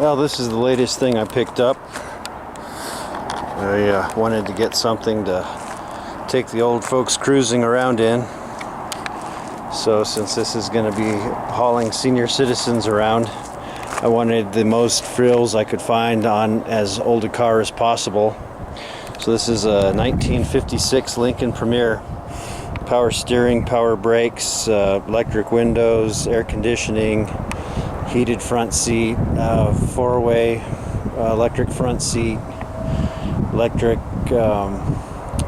Well, this is the latest thing I picked up. I wanted to get something to take the old folks cruising around in. So since this is going to be hauling senior citizens around, I wanted the most frills I could find on as old a car as possible. So this is a 1956 Lincoln Premier. Power steering, power brakes, electric windows, air conditioning, heated front seat, four-way electric front seat, electric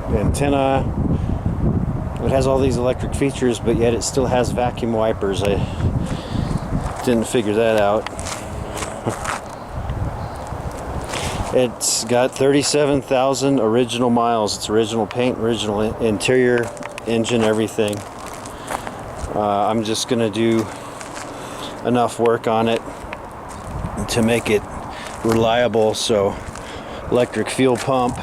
antenna. It has all these electric features, but yet it still has vacuum wipers. I didn't figure that out. It's got 37,000 original miles. It's original paint, original interior, engine, everything. I'm just gonna do enough work on it to make it reliable. So electric fuel pump,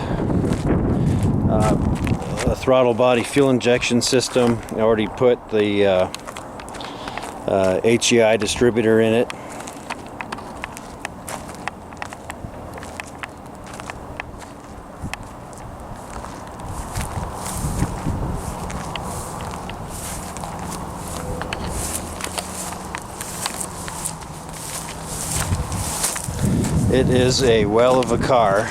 a throttle body fuel injection system. I already put the HEI distributor in it. It is a well of a car.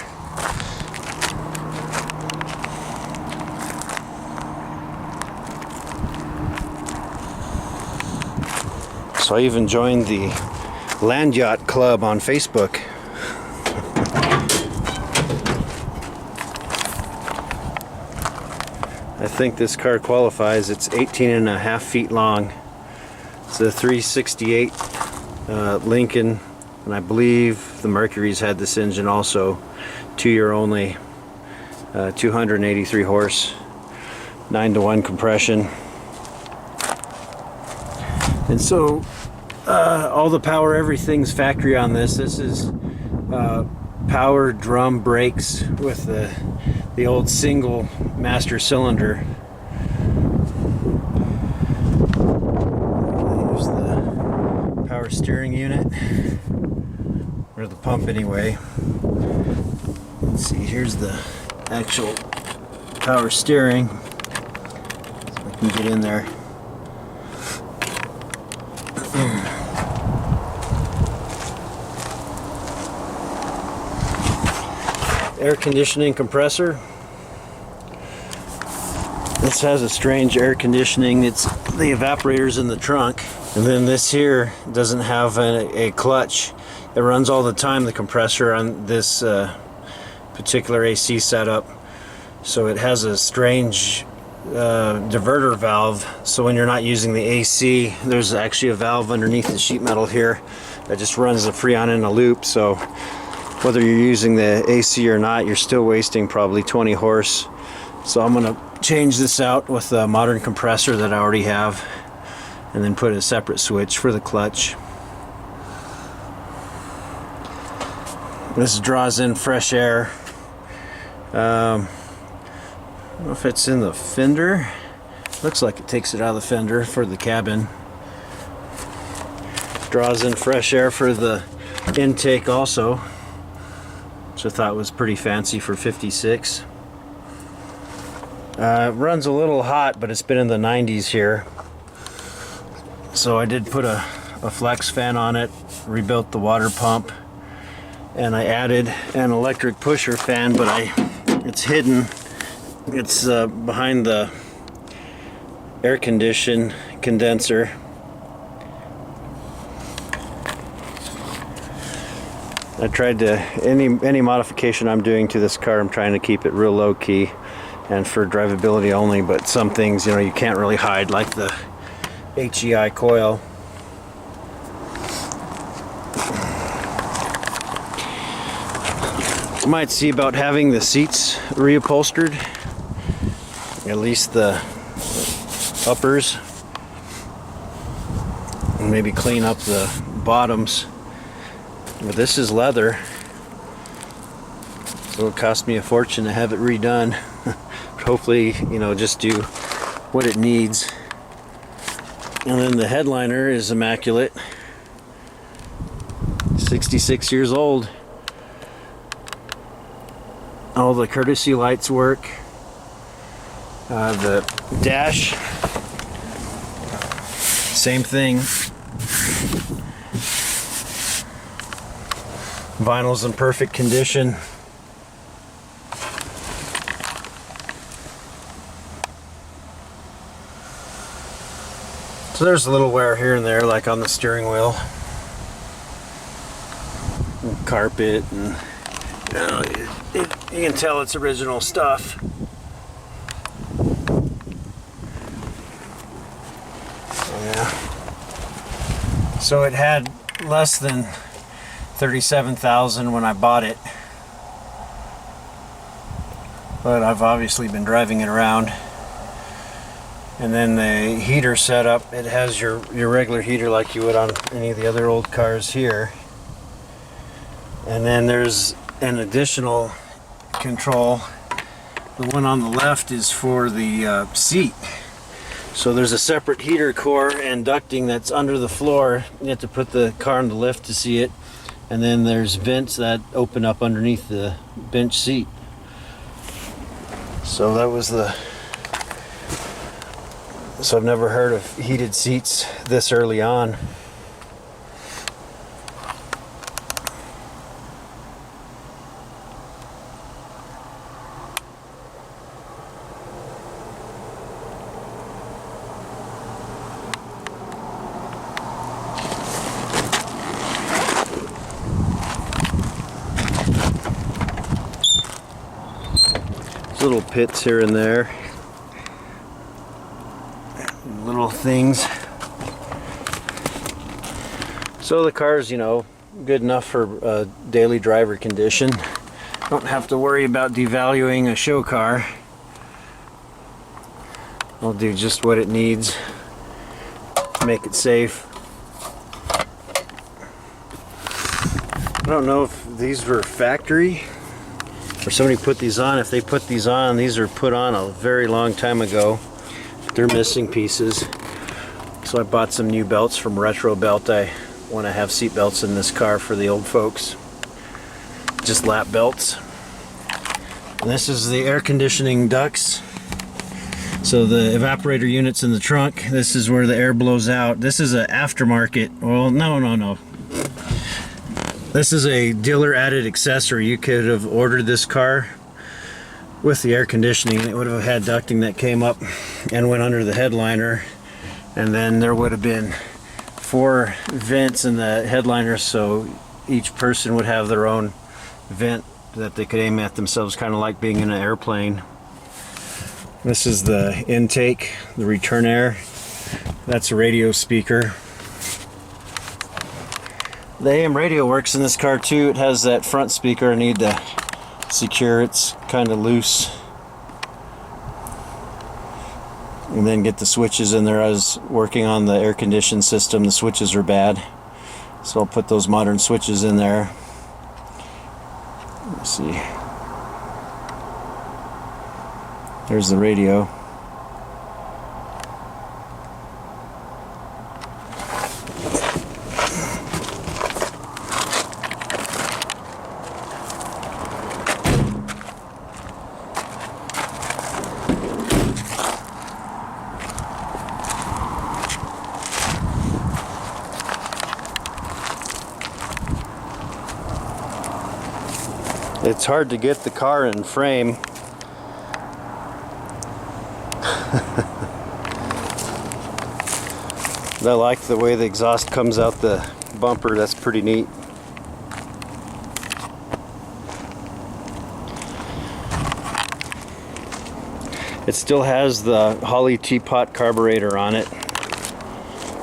So I even joined the Land Yacht Club on Facebook. I think this car qualifies. It's 18.5 feet long. It's a 368 Lincoln. And I believe the Mercury's had this engine also. 2-year only, 283 horse, 9-to-1 compression. And so all the power, everything's factory on this. This is power drum brakes with the old single master cylinder. There's the power steering unit. Or the pump anyway. Let's see, here's the actual power steering. So I can get in there. Air conditioning compressor. This has a strange air conditioning. It's the evaporators in the trunk. And then this here doesn't have a clutch. It runs all the time, the compressor on this particular AC setup. So it has a strange diverter valve. So when you're not using the AC, there's actually a valve underneath the sheet metal here that just runs the Freon in a loop. So whether you're using the AC or not, you're still wasting probably 20 horse. So I'm gonna change this out with a modern compressor that I already have, and then put a separate switch for the clutch. This draws in fresh air. I don't know if it's in the fender. Looks like it takes it out of the fender for the cabin. Draws in fresh air for the intake also, which I thought was pretty fancy for 56. It runs a little hot, but it's been in the 90s here. So I did put a flex fan on it, rebuilt the water pump, and I added an electric pusher fan, but it's hidden. It's behind the air condenser. I tried to, any modification I'm doing to this car, I'm trying to keep it real low key and for drivability only, but some things, you know, you can't really hide, like the HEI coil. You might see about having the seats reupholstered, at least the uppers, and maybe clean up the bottoms. But this is leather, so it cost me a fortune to have it redone. Hopefully, you know, just do what it needs. And then the headliner is immaculate. 66 years old. All the courtesy lights work. The dash, same thing. Vinyl's in perfect condition. So there's a little wear here and there, like on the steering wheel, and carpet, and you know, you can tell it's original stuff. Yeah. So it had less than 37,000 when I bought it, but I've obviously been driving it around. And then the heater setup, it has your regular heater like you would on any of the other old cars here. And then there's an additional control. The one on the left is for the seat. So there's a separate heater core and ducting that's under the floor. You have to put the car on the lift to see it. And then there's vents that open up underneath the bench seat. So that was the... So I've never heard of heated seats this early on. There's little pits here and there. Little things. So the car's, you know, good enough for daily driver condition. Don't have to worry about devaluing a show car. I'll do just what it needs to make it safe. I don't know if these were factory or somebody put these on. If they put these on, these were put on a very long time ago. They're missing pieces, so I bought some new belts from Retro Belt. I want to have seat belts in this car for the old folks, just lap belts. And this is the air conditioning ducts. So the evaporator unit's in the trunk. This is where the air blows out. This is an aftermarket. Well, no. This is a dealer added accessory. You could have ordered this car with the air conditioning. It would have had ducting that came up and went under the headliner, and then there would have been 4 vents in the headliner, so each person would have their own vent that they could aim at themselves, kind of like being in an airplane. This is the intake, the return air. That's a radio speaker. The AM radio works in this car too. It has that front speaker I need to secure. It's kind of loose. And then get the switches in there. I was working on the air conditioning system. The switches are bad, so I'll put those modern switches in there. Let's see. There's the radio. It's hard to get the car in frame. I like the way the exhaust comes out the bumper. That's pretty neat. It still has the Holley teapot carburetor on it,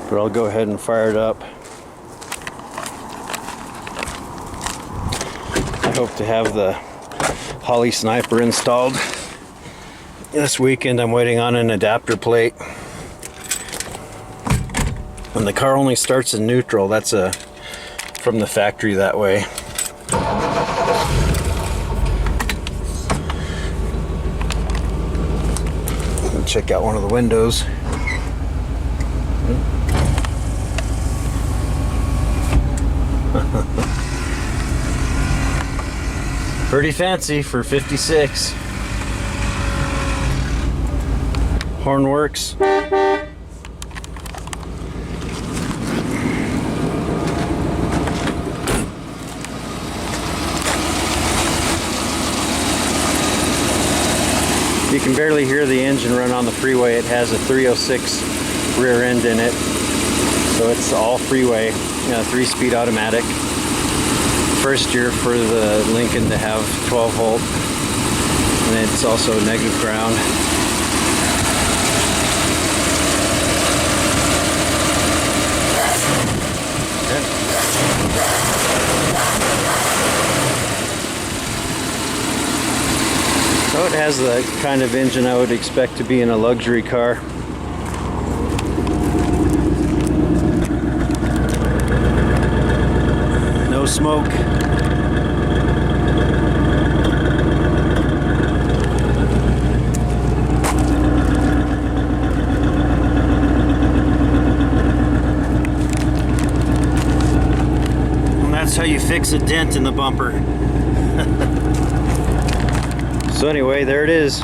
but I'll go ahead and fire it up. I hope to have the Holley Sniper installed this weekend. I'm waiting on an adapter plate. And the car only starts in neutral. That's from the factory that way. Check out one of the windows. Pretty fancy for 56. Horn works. You can barely hear the engine run on the freeway. It has a 306 rear end in it, so it's all freeway, 3-speed automatic. First year for the Lincoln to have 12 volt, and it's also negative ground. So it has the kind of engine I would expect to be in a luxury car. No smoke. And that's how you fix a dent in the bumper. So anyway, there it is.